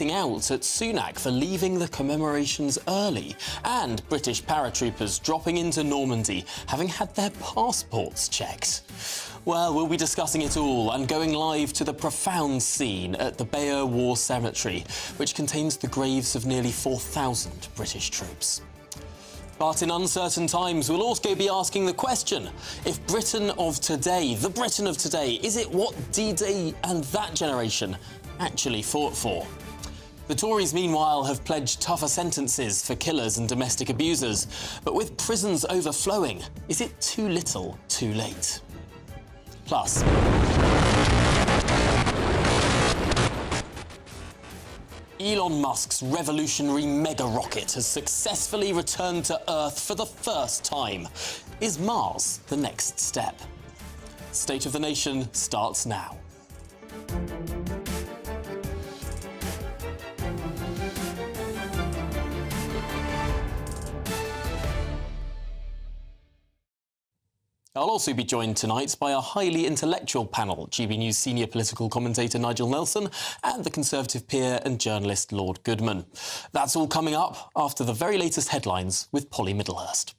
acting out at Sunak for leaving the commemorations early, and British paratroopers dropping into Normandy having had their passports checked. Well, we'll be discussing it all and going live to the profound scene at the Bayeux War Cemetery, which contains the graves of nearly 4,000 British troops. But in uncertain times, we'll also be asking the question, if Britain of today, the Britain of today, is it what D-Day and that generation actually fought for? The Tories, meanwhile, have pledged tougher sentences for killers and domestic abusers. But with prisons overflowing, is it too little, too late? Plus, Elon Musk's revolutionary mega rocket has successfully returned to Earth for the first time. Is Mars the next step? State of the Nation starts now. I'll also be joined tonight by a highly intellectual panel, GBNews senior political commentator Nigel Nelson and the Conservative peer and journalist Lord Goodman. That's all coming up after the very latest headlines with Polly Middlehurst.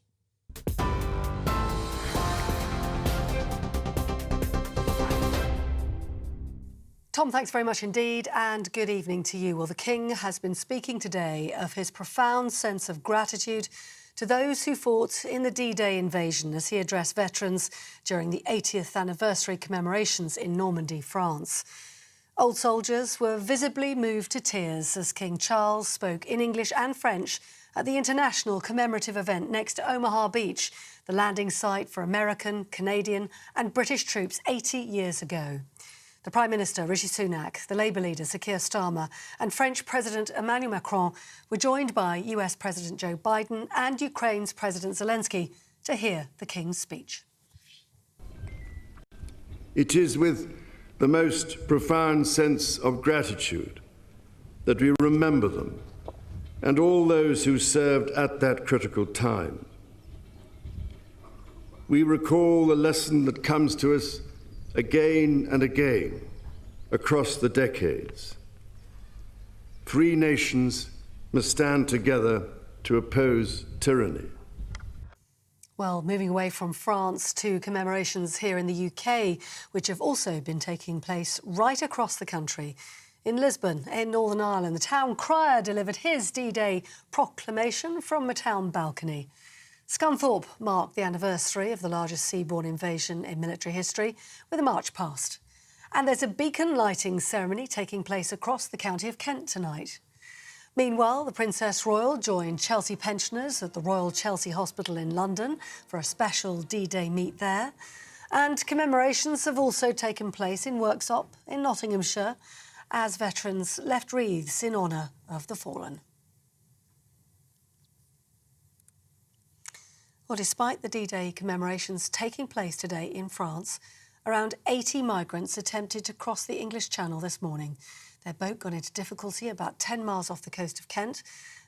Tom, thanks very much indeed, and good evening to you. Well, the King has been speaking today of his profound sense of gratitude to those who fought in the D-Day invasion as he addressed veterans during the 80th anniversary commemorations in Normandy, France. Old soldiers were visibly moved to tears as King Charles spoke in English and French at the international commemorative event next to Omaha Beach, the landing site for American, Canadian and British troops 80 years ago. The Prime Minister, Rishi Sunak, the Labour leader, Sir Keir Starmer and French President Emmanuel Macron were joined by US President Joe Biden and Ukraine's President Zelensky to hear the King's speech. It is with the most profound sense of gratitude that we remember them and all those who served at that critical time. We recall the lesson that comes to us again and again across the decades. Free nations must stand together to oppose tyranny. Well, moving away from France to commemorations here in the UK, which have also been taking place right across the country. In Lisbon, in Northern Ireland, the town crier delivered his D-Day proclamation from a town balcony. Scunthorpe marked the anniversary of the largest seaborne invasion in military history with a march past. And there's a beacon lighting ceremony taking place across the county of Kent tonight. Meanwhile, the Princess Royal joined Chelsea pensioners at the Royal Chelsea Hospital in London for a special D-Day meet there. And commemorations have also taken place in Worksop in Nottinghamshire as veterans left wreaths in honour of the fallen. Well, despite the D-Day commemorations taking place today in France, around 80 migrants attempted to cross the English Channel this morning. Their boat got into difficulty about 10 miles off the coast of Kent,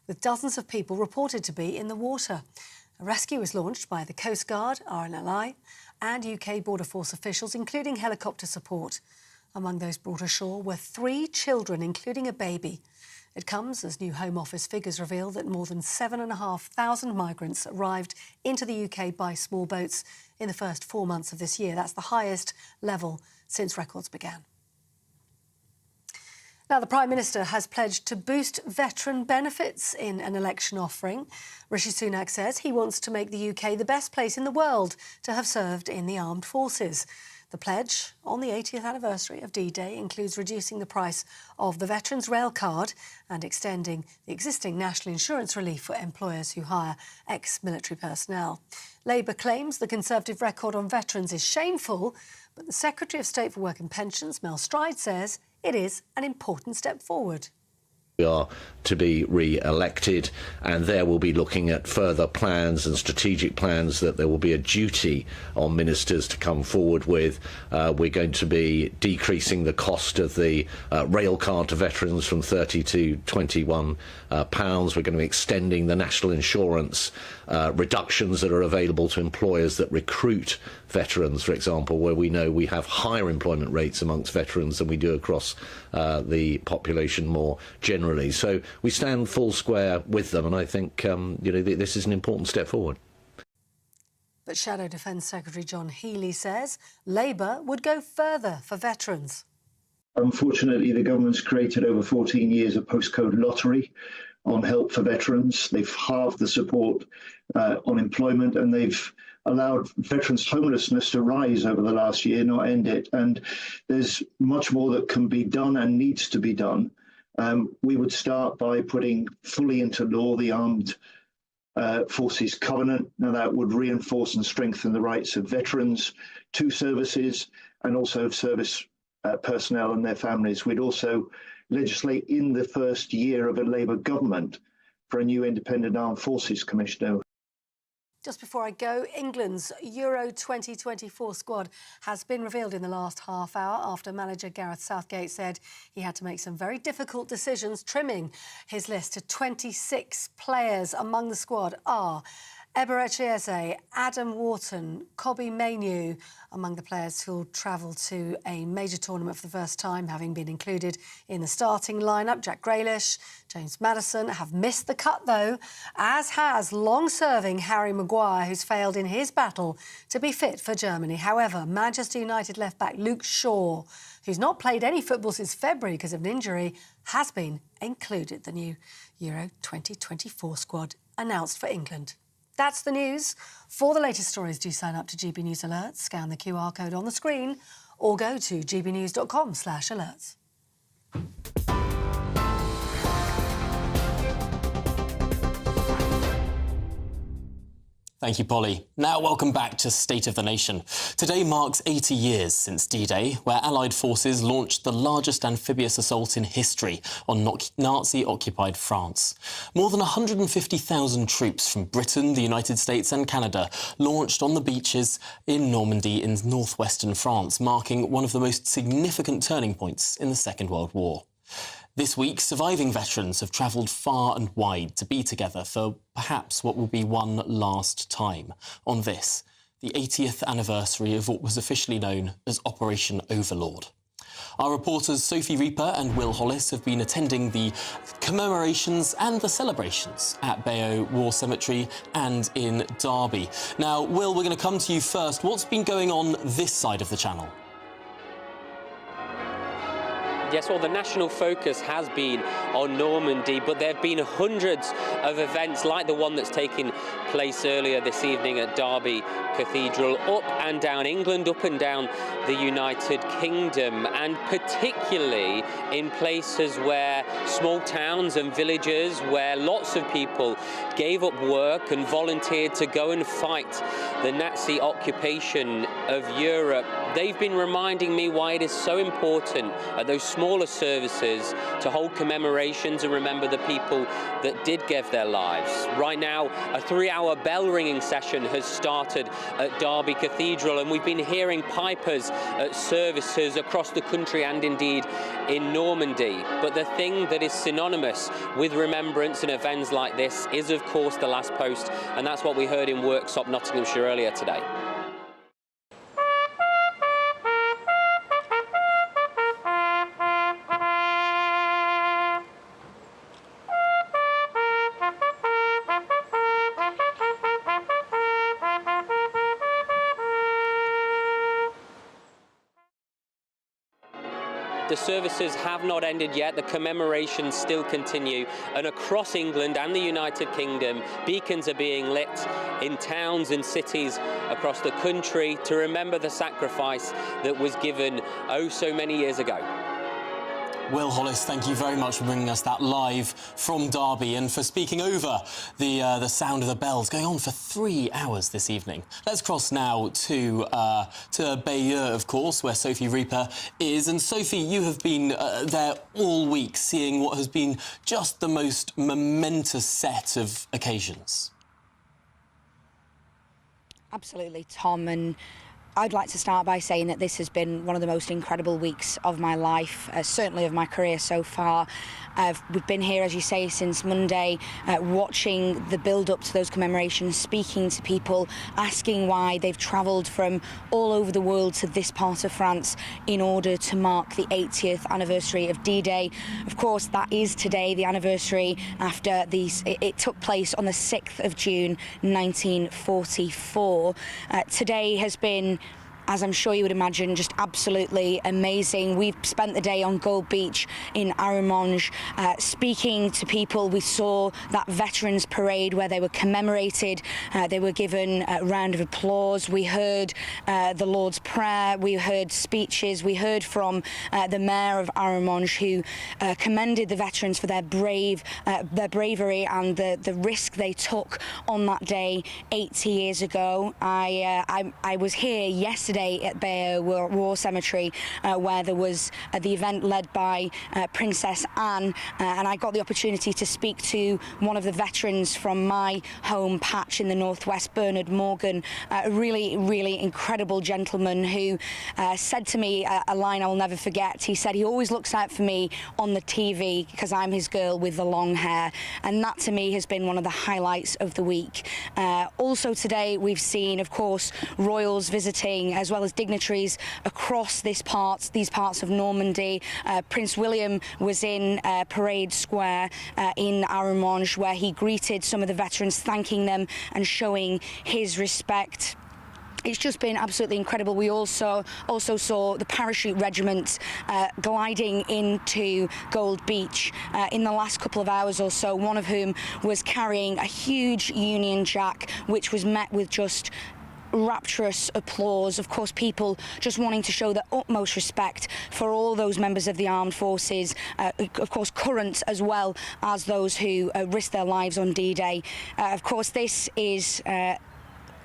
with dozens of people reported to be in the water. A rescue was launched by the Coast Guard, RNLI, and UK Border Force officials, including helicopter support. Among those brought ashore were 3 children, including a baby. It comes as new Home Office figures reveal that more than 7,500 migrants arrived into the UK by small boats in the first 4 months of this year. That's the highest level since records began. Now, the Prime Minister has pledged to boost veteran benefits in an election offering. Rishi Sunak says he wants to make the UK the best place in the world to have served in the armed forces. The pledge on the 80th anniversary of D-Day includes reducing the price of the Veterans Rail Card and extending the existing national insurance relief for employers who hire ex-military personnel. Labour claims the Conservative record on veterans is shameful, but the Secretary of State for Work and Pensions, Mel Stride, says it is an important step forward. We are to be re-elected, and there we'll be looking at further plans and strategic plans that there will be a duty on ministers to come forward with. We're going to be decreasing the cost of the rail card to veterans from £30 to £21. We're going to be extending the national insurance reductions that are available to employers that recruit veterans, for example, where we know we have higher employment rates amongst veterans than we do across the population more generally. So we stand full square with them, and I think this is an important step forward. But Shadow Defence Secretary John Healey says Labour would go further for veterans. Unfortunately, the government's created over 14 years of postcode lottery on help for veterans. They've halved the support on employment, and they've allowed veterans' homelessness to rise over the last year, not end it. And there's much more that can be done and needs to be done. We would start by putting fully into law the Armed Forces Covenant. Now, that would reinforce and strengthen the rights of veterans to services and also of service personnel and their families. We'd also legislate in the first year of a Labour government for a new independent armed forces commissioner. Just before I go, England's Euro 2024 squad has been revealed in the last half hour after manager Gareth Southgate said he had to make some very difficult decisions, trimming his list to 26 players. Among the squad are Eberechi Eze, Adam Wharton, Kobbie Mainoo, among the players who'll travel to a major tournament for the first time, having been included in the starting lineup. Jack Grealish, James Maddison have missed the cut, though, as has long-serving Harry Maguire, who's failed in his battle to be fit for Germany. However, Manchester United left-back Luke Shaw, who's not played any football since February because of an injury, has been included. The new Euro 2024 squad announced for England. That's the news. For the latest stories, do sign up to GB News Alerts, scan the QR code on the screen, or go to gbnews.com/alerts. Thank you, Polly. Now welcome back to State of the Nation. Today marks 80 years since D-Day, where Allied forces launched the largest amphibious assault in history on Nazi-occupied France. More than 150,000 troops from Britain, the United States and Canada launched on the beaches in Normandy in northwestern France, marking one of the most significant turning points in the Second World War. This week, surviving veterans have travelled far and wide to be together for perhaps what will be one last time on this, the 80th anniversary of what was officially known as Operation Overlord. Our reporters Sophie Reaper and Will Hollis have been attending the commemorations and the celebrations at Bayeux War Cemetery and in Derby. Now, Will, we're going to come to you first. What's been going on this side of the channel? Yes, well, the national focus has been on Normandy, but there have been hundreds of events like the one that's taken place earlier this evening at Derby Cathedral, up and down England, up and down the United Kingdom, and particularly in places where small towns and villages where lots of people gave up work and volunteered to go and fight the Nazi occupation of Europe. They've been reminding me why it is so important at those smaller services to hold commemorations and remember the people that did give their lives. Right now, a 3-hour bell ringing session has started at Derby Cathedral, and we've been hearing pipers at services across the country and indeed in Normandy. But the thing that is synonymous with remembrance and events like this is, of course, the last post, and that's what we heard in Worksop, Nottinghamshire earlier today. The services have not ended yet. The commemorations still continue, and across England and the United Kingdom, beacons are being lit in towns and cities across the country to remember the sacrifice that was given oh so many years ago. Will Hollis, thank you very much for bringing us that live from Derby and for speaking over the sound of the bells going on for 3 hours this evening. Let's cross now to Bayeux, of course, where Sophie Reaper is. And Sophie, you have been there all week, seeing what has been just the most momentous set of occasions. Absolutely, Tom, and I'd like to start by saying that this has been one of the most incredible weeks of my life, certainly of my career so far. We've been here, as you say, since Monday, watching the build-up to those commemorations, speaking to people, asking why they've travelled from all over the world to this part of France in order to mark the 80th anniversary of D-Day. Of course, that is today, the anniversary after it took place on the 6th of June 1944. Today has been, as I'm sure you would imagine, just absolutely amazing. We've spent the day on Gold Beach in Arromanches speaking to people. We saw that Veterans Parade where they were commemorated. They were given a round of applause. We heard the Lord's Prayer. We heard speeches. We heard from the Mayor of Arromanches, who commended the veterans for their bravery and the risk they took on that day 80 years ago. I was here yesterday at Bayeux War Cemetery, where there was the event led by Princess Anne, and I got the opportunity to speak to one of the veterans from my home patch in the northwest, Bernard Morgan, a really, really incredible gentleman who said to me a line I'll never forget. He said he always looks out for me on the TV because I'm his girl with the long hair, and that to me has been one of the highlights of the week. Also today we've seen, of course, royals visiting as well as dignitaries across these parts of Normandy. Prince William was in Parade Square in Arromanches, where he greeted some of the veterans, thanking them and showing his respect. It's just been absolutely incredible. We also saw the parachute regiment gliding into Gold Beach in the last couple of hours or so, one of whom was carrying a huge Union Jack, which was met with just rapturous applause. Of course, people just wanting to show the utmost respect for all those members of the armed forces, of course current as well as those who risked their lives on D-Day. Of course, this is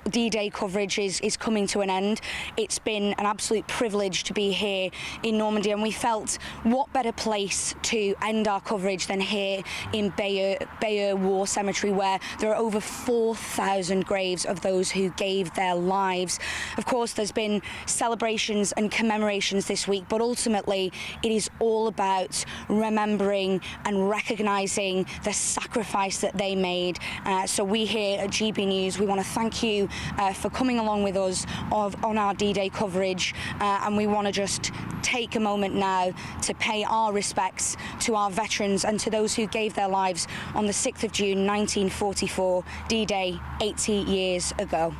D-Day coverage is coming to an end. It's been an absolute privilege to be here in Normandy, and we felt what better place to end our coverage than here in Bayeux War Cemetery, where there are over 4,000 graves of those who gave their lives. Of course, there's been celebrations and commemorations this week, but ultimately it is all about remembering and recognising the sacrifice that they made. So we here at GB News, we want to thank you for coming along with us on our D-Day coverage, and we want to just take a moment now to pay our respects to our veterans and to those who gave their lives on the 6th of June 1944, D-Day 80 years ago.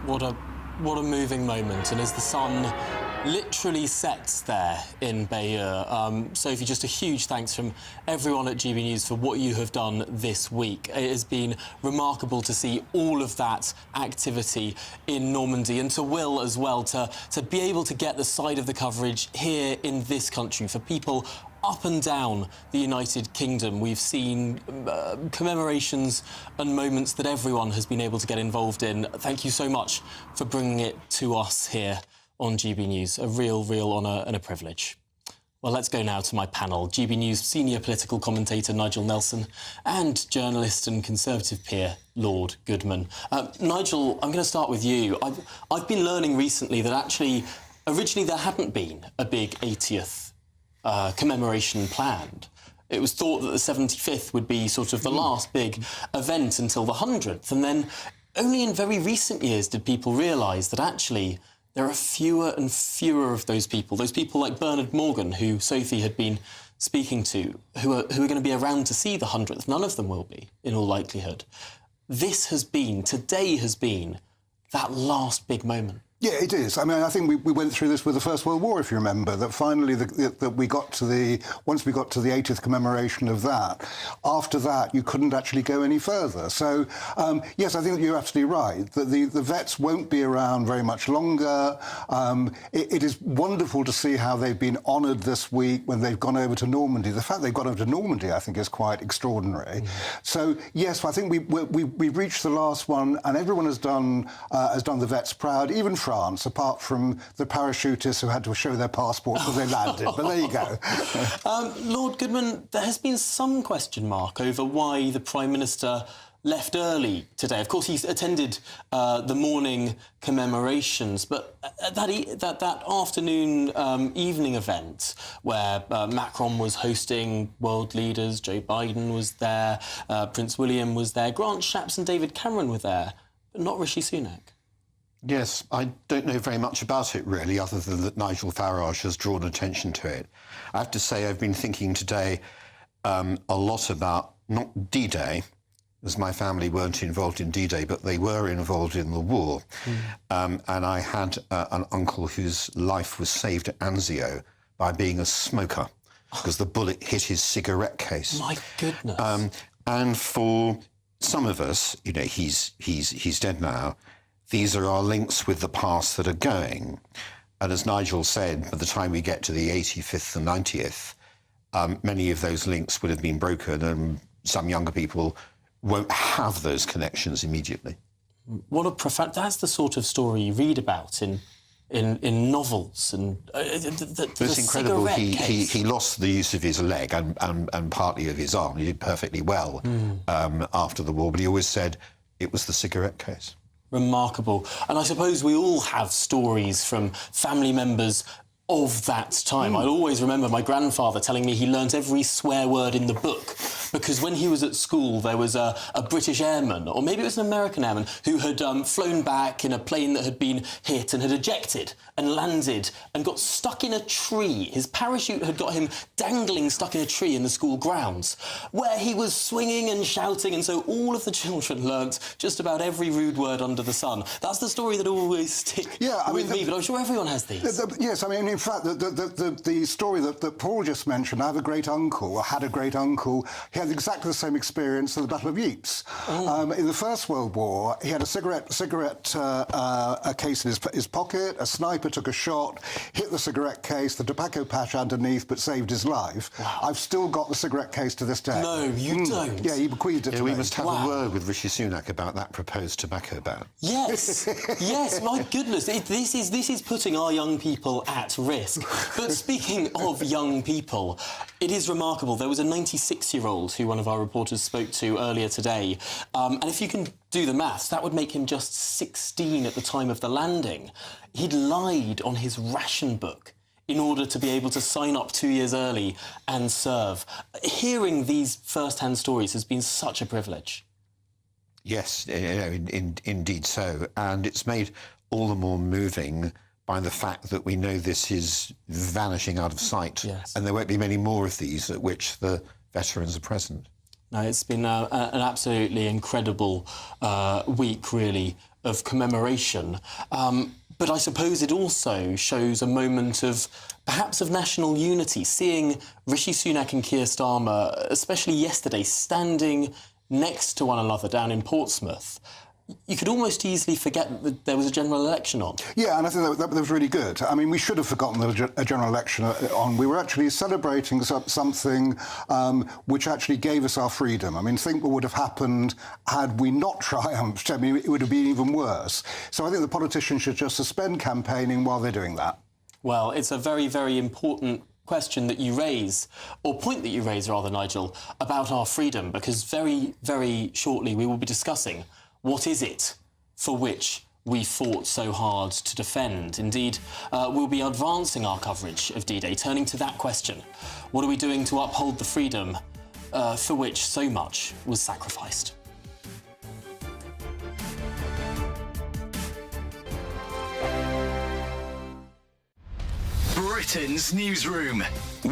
What a moving moment, and as the sun literally sets there in Bayeux. Sophie, just a huge thanks from everyone at GB News for what you have done this week. It has been remarkable to see all of that activity in Normandy, and to Will as well, to be able to get the side of the coverage here in this country for people up and down the United Kingdom. We've seen commemorations and moments that everyone has been able to get involved in. Thank you so much for bringing it to us here on GB News. A real honour and a privilege. Well, let's go now to my panel. GB News senior political commentator Nigel Nelson and journalist and Conservative peer Lord Goodman. Nigel, I'm going to start with you. I've been learning recently that actually, originally there hadn't been a big 80th commemoration planned. It was thought that the 75th would be sort of the last big event until the 100th. And then only in very recent years did people realise that actually there are fewer and fewer of those people like Bernard Morgan, who Sophie had been speaking to, who are going to be around to see the 100th. None of them will be, in all likelihood. Today has been that last big moment. Yeah, it is. I mean, I think we went through this with the First World War, if you remember, that finally that we got to once we got to the 80th commemoration of that, after that you couldn't actually go any further. So, yes, I think you're absolutely right, that the vets won't be around very much longer. It is wonderful to see how they've been honoured this week when they've gone over to Normandy. The fact they've gone over to Normandy, I think, is quite extraordinary. So, yes, I think we've reached the last one, and everyone has done the vets proud, even France, apart from the parachutists who had to show their passport because they landed. But there you go. Lord Goodman, there has been some question mark over why the Prime Minister left early today. Of course, he's attended the morning commemorations, but that afternoon evening event where Macron was hosting world leaders, Joe Biden was there, Prince William was there, Grant Shapps and David Cameron were there, but not Rishi Sunak. Yes, I don't know very much about it, really, other than that Nigel Farage has drawn attention to it. I have to say I've been thinking today a lot about not D-Day, as my family weren't involved in D-Day, but they were involved in the war. And I had an uncle whose life was saved at Anzio by being a smoker, because the bullet hit his cigarette case. My goodness. And for some of us, you know, he's dead now, these are our links with the past that are going. And as Nigel said, by the time we get to the 85th and 90th, many of those links would have been broken, and some younger people won't have those connections immediately. What a profound... That's the sort of story you read about in novels. And it's incredible. He lost the use of his leg and partly of his arm. He did perfectly well after the war, but he always said it was the cigarette case. Remarkable. And I suppose we all have stories from family members of that time. I'll always remember my grandfather telling me he learnt every swear word in the book, because when he was at school there was a British airman, or maybe it was an American airman, who had flown back in a plane that had been hit and had ejected and landed and got stuck in a tree. His parachute had got him dangling stuck in a tree in the school grounds, where he was swinging and shouting, and so all of the children learnt just about every rude word under the sun. That's the story that always sticks with me, but I'm sure everyone has these. Yes, I mean, in fact, the story that Paul just mentioned, I have a great uncle, or had a great uncle. He had exactly the same experience at the Battle of Ypres. In the First World War, he had a cigarette case in his pocket. A sniper took a shot, hit the cigarette case, the tobacco patch underneath, but saved his life. Wow. I've still got the cigarette case to this day. No, you don't? Yeah, he bequeathed it to me. We must have a word with Rishi Sunak about that proposed tobacco ban. Yes, yes, my goodness. This is putting our young people at risk. But speaking of young people, it is remarkable. There was a 96-year-old who one of our reporters spoke to earlier today. And if you can do the maths, that would make him just 16 at the time of the landing. He'd lied on his ration book in order to be able to sign up 2 years early and serve. Hearing these first-hand stories has been such a privilege. Yes, indeed so. And it's made all the more moving by the fact that we know this is vanishing out of sight. Yes. And there won't be many more of these at which the veterans are present. No, it's been an absolutely incredible week, really, of commemoration. But I suppose it also shows a moment of, perhaps, of national unity, seeing Rishi Sunak and Keir Starmer, especially yesterday, standing next to one another down in Portsmouth. You could almost easily forget that there was a general election on. Yeah, and I think that was really good. I mean, we should have forgotten a general election on. We were actually celebrating something which actually gave us our freedom. I mean, think what would have happened had we not triumphed. I mean, it would have been even worse. So I think the politicians should just suspend campaigning while they're doing that. Well, it's a very, very important question that you raise, or point that you raise, rather, Nigel, about our freedom, because very, very shortly we will be discussing what is it for which we fought so hard to defend. Indeed, we'll be advancing our coverage of D-Day, turning to that question. What are we doing to uphold the freedom for which so much was sacrificed? Britain's newsroom,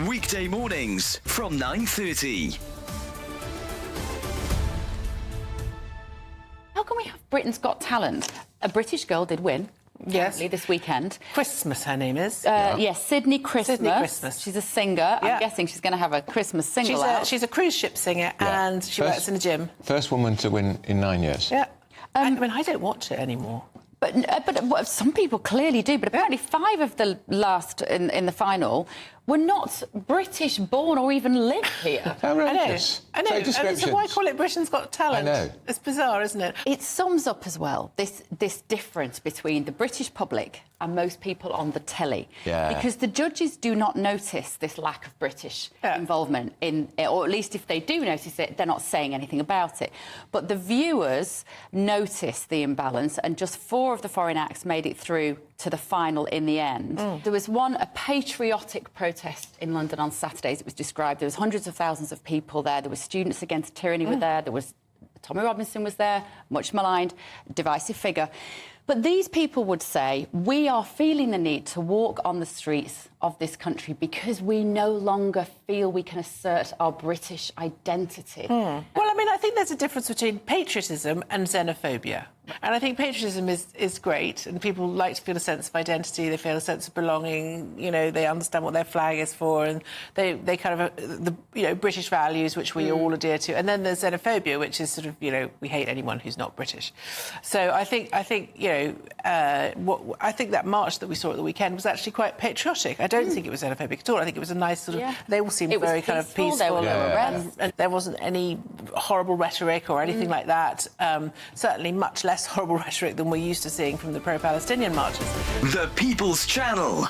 weekday mornings from 9:30. How can we have Britain's Got Talent? A British girl did win. Yes. This weekend. Christmas, her name is. Yes, Sydney Christmas. Sydney Christmas. She's a singer. I'm guessing she's going to have a Christmas single out. She's a cruise ship singer, and she works in a gym. First woman to win in 9 years. Yeah. I mean, I don't watch it anymore. But some people clearly do. But apparently 5 of the last in the final were not British born or even live here. Outrageous. I know. Say And so descriptions. why call it Britain's Got Talent? I know. It's bizarre, isn't it? It sums up as well this difference between the British public and most people on the telly. Yeah. Because the judges do not notice this lack of British involvement in it, or at least if they do notice it, they're not saying anything about it. But the viewers notice the imbalance, and just 4 of the foreign acts made it through to the final in the end. There was a patriotic protest in London on Saturdays, it was described. There was hundreds of thousands of people there. There were Students Against Tyranny were there. There was Tommy Robinson was there, much maligned, divisive figure. But these people would say, we are feeling the need to walk on the streets of this country because we no longer feel we can assert our British identity. Well, I mean, I think there's a difference between patriotism and xenophobia. And I think patriotism is great, and people like to feel a sense of identity, they feel a sense of belonging, you know, they understand what their flag is for, and they kind of, British values, which we all adhere to. And then there's xenophobia, which is sort of, we hate anyone who's not British. So I think I think that march that we saw at the weekend was actually quite patriotic. I don't think it was xenophobic at all. I think it was a nice sort of... They all seemed very kind of peaceful. And there wasn't any horrible rhetoric or anything like that. Certainly much less horrible rhetoric than we're used to seeing from the pro-Palestinian marches. The People's Channel.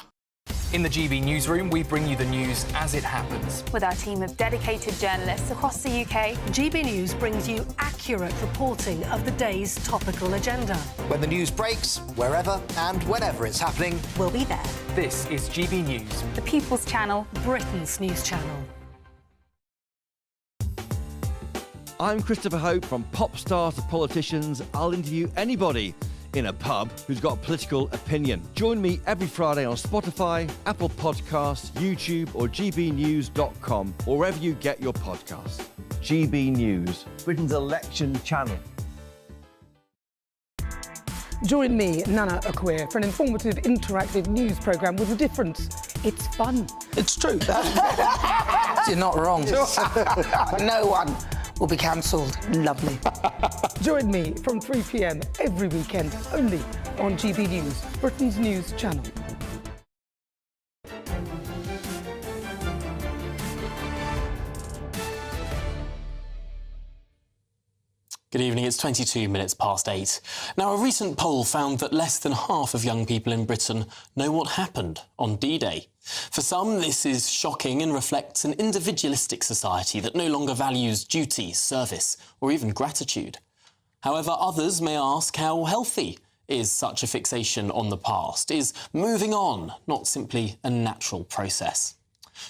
In the GB Newsroom, we bring you the news as it happens. With our team of dedicated journalists across the UK, GB News brings you accurate reporting of the day's topical agenda. When the news breaks, wherever and whenever it's happening, we'll be there. This is GB News. The People's Channel, Britain's news channel. I'm Christopher Hope. From pop stars to politicians, I'll interview anybody in a pub who's got a political opinion. Join me every Friday on Spotify, Apple Podcasts, YouTube or gbnews.com, or wherever you get your podcasts. GB News, Britain's election channel. Join me, Nana Akwe, for an informative, interactive news programme with a difference. It's fun. It's true. You're not wrong. No one will be cancelled. Lovely. Join me from 3 p.m. every weekend, only on GB News, Britain's news channel. Good evening, it's 22 minutes past 8. Now, a recent poll found that less than half of young people in Britain know what happened on D-Day. For some, this is shocking and reflects an individualistic society that no longer values duty, service, or even gratitude. However, others may ask how healthy is such a fixation on the past? Is moving on not simply a natural process?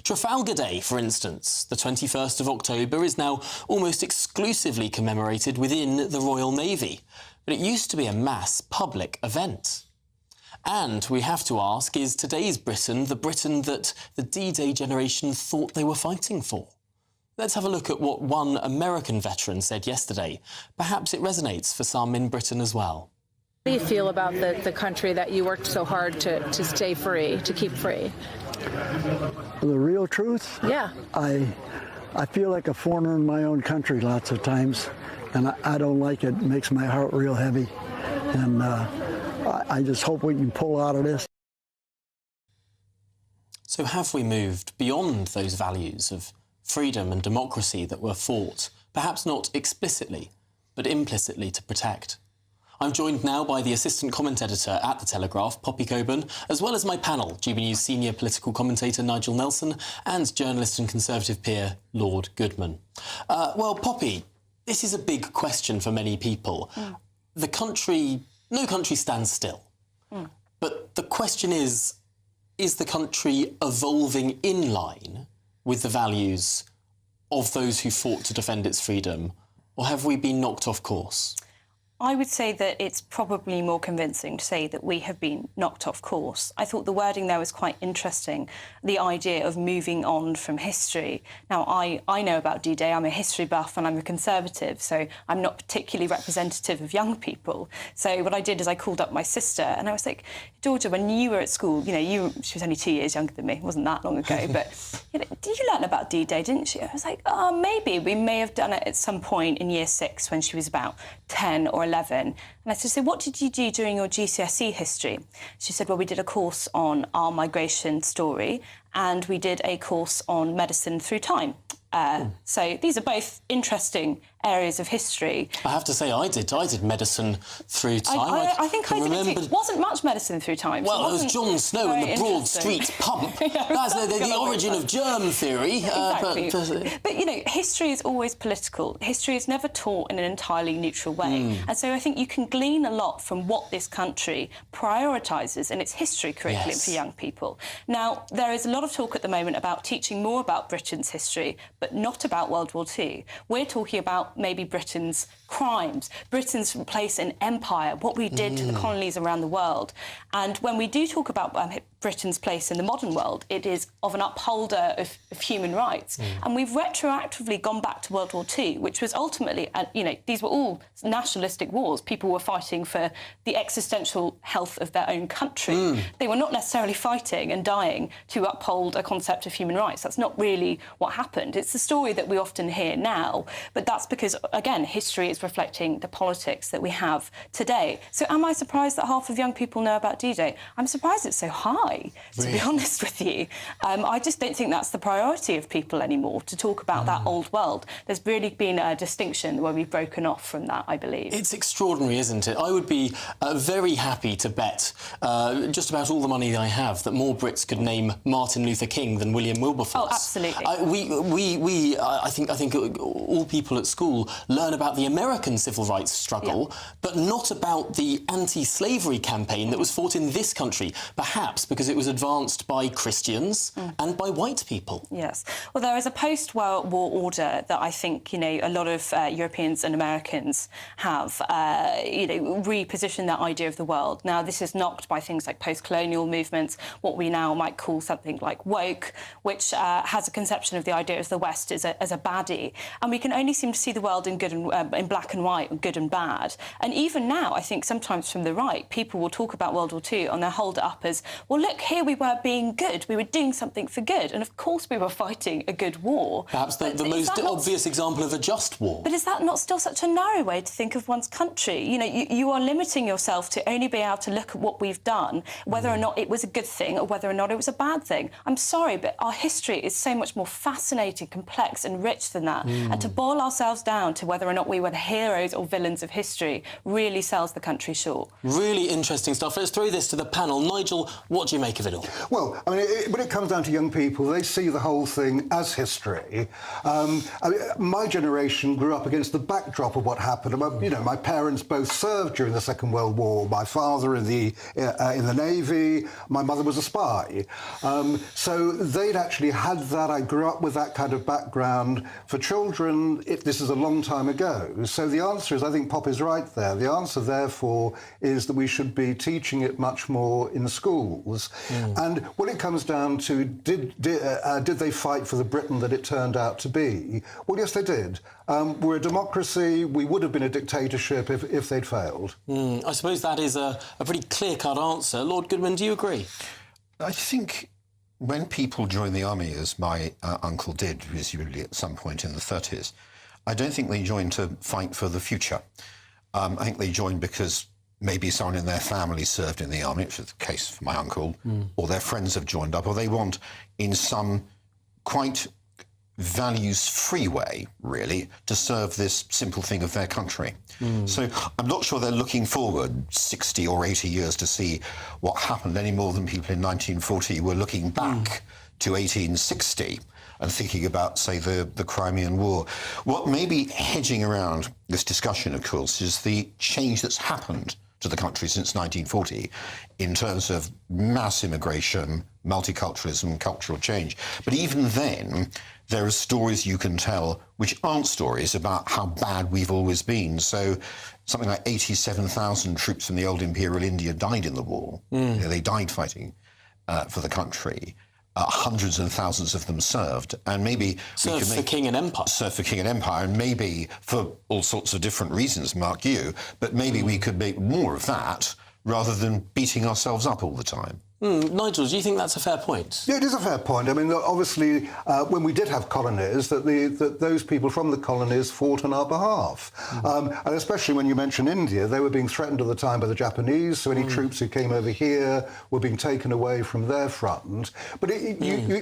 Trafalgar Day, for instance, the 21st of October, is now almost exclusively commemorated within the Royal Navy, but it used to be a mass public event. And we have to ask, is today's Britain the Britain that the D-Day generation thought they were fighting for? Let's have a look at what one American veteran said yesterday. Perhaps it resonates for some in Britain as well. How do you feel about the country that you worked so hard to stay free, to keep free? The real truth? Yeah. I feel like a foreigner in my own country lots of times, and I don't like it. It makes my heart real heavy. And I just hope we can pull out of this. So have we moved beyond those values of freedom and democracy that were fought, perhaps not explicitly, but implicitly to protect? I'm joined now by the assistant comment editor at The Telegraph, Poppy Coburn, as well as my panel, GB News senior political commentator Nigel Nelson and journalist and Conservative peer Lord Goodman. Well, Poppy, this is a big question for many people. No country stands still. But the question is the country evolving in line with the values of those who fought to defend its freedom, or have we been knocked off course? I would say that it's probably more convincing to say that we have been knocked off course. I thought the wording there was quite interesting, the idea of moving on from history. Now, I know about D-Day, I'm a history buff and I'm a Conservative, so I'm not particularly representative of young people. So what I did is I called up my sister and I was like, Georgia, when you were at school, she was only 2 years younger than me, it wasn't that long ago, but did you learn about D-Day, didn't she? I was like, maybe, we may have done it at some point in year 6 when she was about 10 or 11. And I said, so what did you do during your GCSE history? She said, well, we did a course on our migration story and we did a course on medicine through time. So these are both interesting areas of history. I have to say, I did medicine through time. I think I did it too. It wasn't much medicine through time. Well, so it was John Snow and the Broad Street Pump. Yeah, that's the origin of germ theory. Exactly. But, you know, history is always political. History is never taught in an entirely neutral way. And so I think you can glean a lot from what this country prioritises in its history curriculum for young people. Now, there is a lot of talk at the moment about teaching more about Britain's history, but not about World War II. We're talking about maybe Britain's crimes, Britain's place in empire, what we did to the colonies around the world. And when we do talk about Britain's place in the modern world, it is of an upholder of human rights. And we've retroactively gone back to World War II, which was ultimately, you know, these were all nationalistic wars. People were fighting for the existential health of their own country. They were not necessarily fighting and dying to uphold a concept of human rights. That's not really what happened. It's the story that we often hear now, but that's because, again, history is reflecting the politics that we have today. So am I surprised that half of young people know about D-Day? I'm surprised it's so high, to be honest with you. I just don't think that's the priority of people anymore, to talk about that old world. There's really been a distinction where we've broken off from that, I believe. It's extraordinary, isn't it? I would be very happy to bet just about all the money I have that more Brits could name Martin Luther King than William Wilberforce. Oh, absolutely. I think all people at school learn about the American civil rights struggle, but not about the anti-slavery campaign that was fought in this country, perhaps because it was advanced by Christians and by white people. Yes. Well, there is a post-war order that I think, you know, a lot of Europeans and Americans have, you know, repositioned that idea of the world. Now, this is knocked by things like post-colonial movements, what we now might call something like woke, which has a conception of the idea of the West as a baddie. And we can only seem to see the world in good and in black and white, and good and bad. And even now, I think sometimes from the right, people will talk about World War II and they'll hold it up as, well, look, here we were being good. We were doing something for good. And of course we were fighting a good war. Perhaps the most obvious example of a just war. But is that not still such a narrow way to think of one's country? You know, you are limiting yourself to only be able to look at what we've done, whether or not it was a good thing or whether or not it was a bad thing. I'm sorry, but our history is so much more fascinating, complex and rich than that. And to boil ourselves down to whether or not we were the heroes or villains of history really sells the country short. Really interesting stuff. Let's throw this to the panel. Nigel, what do you make of it all? Well, I mean, when it comes down to young people, they see the whole thing as history. I mean, my generation grew up against the backdrop of what happened. You know, my parents both served during the Second World War. My father in the Navy, my mother was a spy. So they'd actually had that. I grew up with that kind of background. For children, this is a long time ago. So the answer is, I think Pop is right there. The answer, therefore, is that we should be teaching it much more in schools. And when it comes down to did they fight for the Britain that it turned out to be? Well, yes, they did. We're a democracy. We would have been a dictatorship if they'd failed. I suppose that is a pretty clear-cut answer. Lord Goodman, do you agree? I think when people join the army, as my uncle did, presumably at some point in the 30s, I don't think they joined to fight for the future. I think they joined because maybe someone in their family served in the army, which is the case for my uncle, or their friends have joined up, or they want, in some quite values-free way, really, to serve this simple thing of their country. So I'm not sure they're looking forward 60 or 80 years to see what happened any more than people in 1940 were looking back to 1860 and thinking about, say, the Crimean War. What may be hedging around this discussion, of course, is the change that's happened to the country since 1940 in terms of mass immigration, multiculturalism, cultural change. But even then, there are stories you can tell which aren't stories about how bad we've always been. So something like 87,000 troops from the old Imperial India died in the war. You know, they died fighting for the country. Hundreds and thousands of them served, and maybe served for King and Empire. Served for King and Empire, and maybe for all sorts of different reasons, mark you. But maybe we could make more of that rather than beating ourselves up all the time. Nigel, do you think that's a fair point? Yeah, it is a fair point. I mean, obviously, when we did have colonies, that those people from the colonies fought on our behalf. And especially when you mention India, they were being threatened at the time by the Japanese, so any troops who came over here were being taken away from their front. But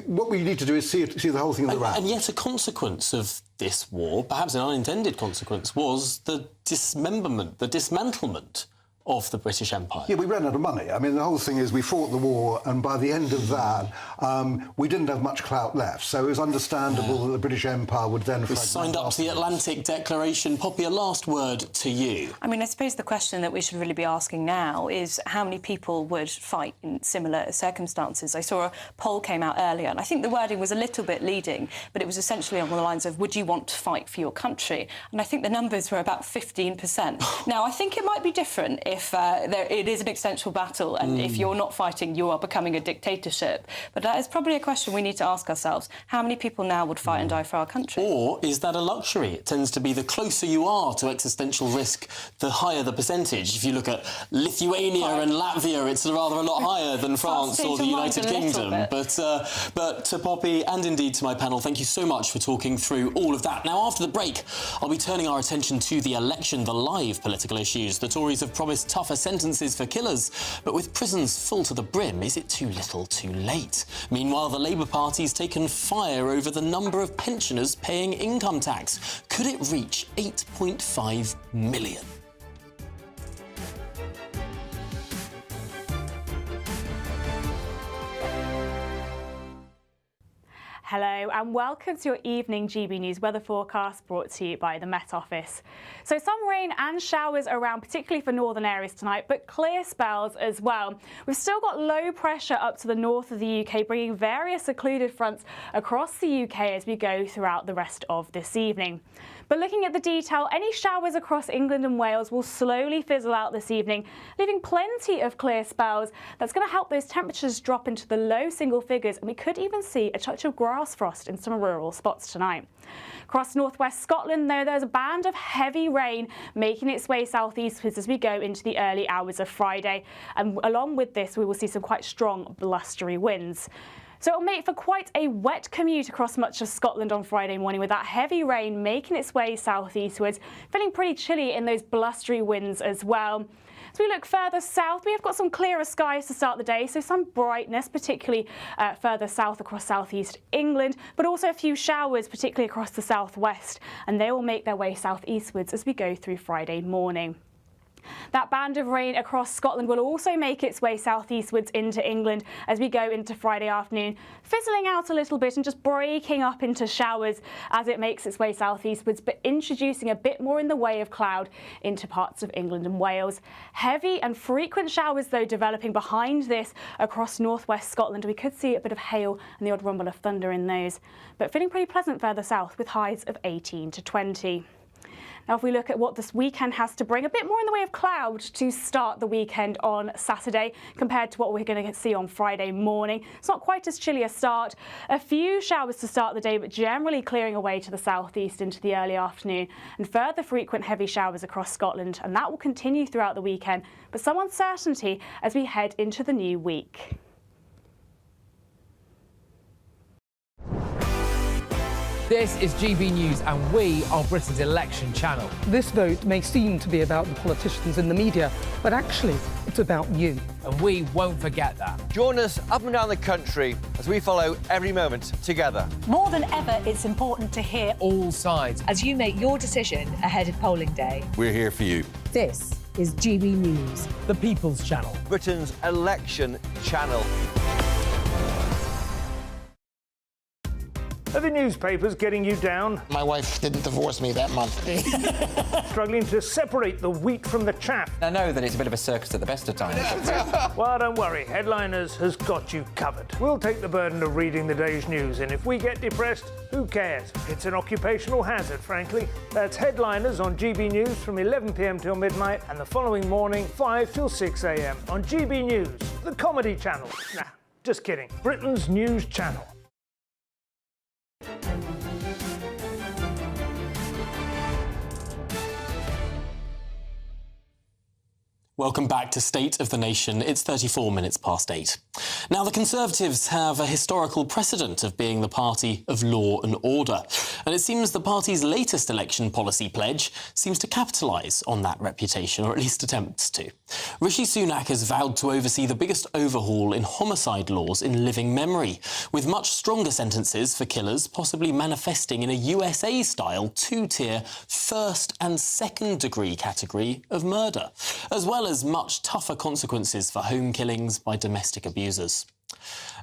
what we need to do is see the whole thing in the round. And yet a consequence of this war, perhaps an unintended consequence, was the dismemberment, the dismantlement of the British Empire. Yeah, we ran out of money. I mean, the whole thing is we fought the war, and by the end of that, we didn't have much clout left. So it was understandable that the British Empire would then... We signed up to the Atlantic Declaration. Poppy, a last word to you. I mean, I suppose the question that we should really be asking now is how many people would fight in similar circumstances. I saw a poll came out earlier, and I think the wording was a little bit leading, but it was essentially on the lines of, would you want to fight for your country? And I think the numbers were about 15%. Now, I think it might be different if it is an existential battle, and if you're not fighting, you are becoming a dictatorship. But that is probably a question we need to ask ourselves. How many people now would fight and die for our country? Or is that a luxury? It tends to be the closer you are to existential risk, the higher the percentage. If you look at Lithuania and Latvia, it's rather a lot higher than France or the United Kingdom. But to Poppy and indeed to my panel, thank you so much for talking through all of that. Now, after the break, I'll be turning our attention to the election, the live political issues. The Tories have promised tougher sentences for killers, but with prisons full to the brim, is it too little too late? Meanwhile, the Labour Party's taken fire over the number of pensioners paying income tax. Could it reach 8.5 million? Hello and welcome to your evening GB News weather forecast brought to you by the Met Office. So some rain and showers around, particularly for northern areas tonight, but clear spells as well. We've still got low pressure up to the north of the UK, bringing various secluded fronts across the UK as we go throughout the rest of this evening. But looking at the detail, any showers across England and Wales will slowly fizzle out this evening, leaving plenty of clear spells. That's going to help those temperatures drop into the low single figures, and we could even see a touch of grass frost in some rural spots tonight. Across northwest Scotland, though, there's a band of heavy rain making its way southeastwards as we go into the early hours of Friday. And along with this, we will see some quite strong blustery winds. So it'll make for quite a wet commute across much of Scotland on Friday morning, with that heavy rain making its way southeastwards, feeling pretty chilly in those blustery winds as well. As we look further south, we have got some clearer skies to start the day, so some brightness, particularly further south across southeast England, but also a few showers, particularly across the southwest, and they will make their way southeastwards as we go through Friday morning. That band of rain across Scotland will also make its way southeastwards into England as we go into Friday afternoon, fizzling out a little bit and just breaking up into showers as it makes its way southeastwards, but introducing a bit more in the way of cloud into parts of England and Wales. Heavy and frequent showers, though, developing behind this across northwest Scotland. We could see a bit of hail and the odd rumble of thunder in those, but feeling pretty pleasant further south with highs of 18 to 20. Now, if we look at what this weekend has to bring, a bit more in the way of cloud to start the weekend on Saturday compared to what we're going to see on Friday morning. It's not quite as chilly a start. A few showers to start the day, but generally clearing away to the southeast into the early afternoon, and further frequent heavy showers across Scotland, and that will continue throughout the weekend, but some uncertainty as we head into the new week. This is GB News and we are Britain's election channel. This vote may seem to be about the politicians and the media, but actually it's about you. And we won't forget that. Join us up and down the country as we follow every moment together. More than ever, it's important to hear all sides as you make your decision ahead of polling day. We're here for you. This is GB News, the People's Channel, Britain's election channel. Are the newspapers getting you down? My wife didn't divorce me that month. Struggling to separate the wheat from the chaff? I know that it's a bit of a circus at the best of times. Well, don't worry. Headliners has got you covered. We'll take the burden of reading the day's news, and if we get depressed, who cares? It's an occupational hazard, frankly. That's Headliners on GB News from 11 p.m. till midnight, and the following morning, 5 till 6 a.m. on GB News, the comedy channel. Nah, just kidding. Britain's news channel. Welcome back to State of the Nation. It's 34 minutes past 8. Now, the Conservatives have a historical precedent of being the party of law and order. And it seems the party's latest election policy pledge seems to capitalise on that reputation, or at least attempts to. Rishi Sunak has vowed to oversee the biggest overhaul in homicide laws in living memory, with much stronger sentences for killers possibly manifesting in a USA-style two-tier first and second degree category of murder, as well as much tougher consequences for home killings by domestic abusers.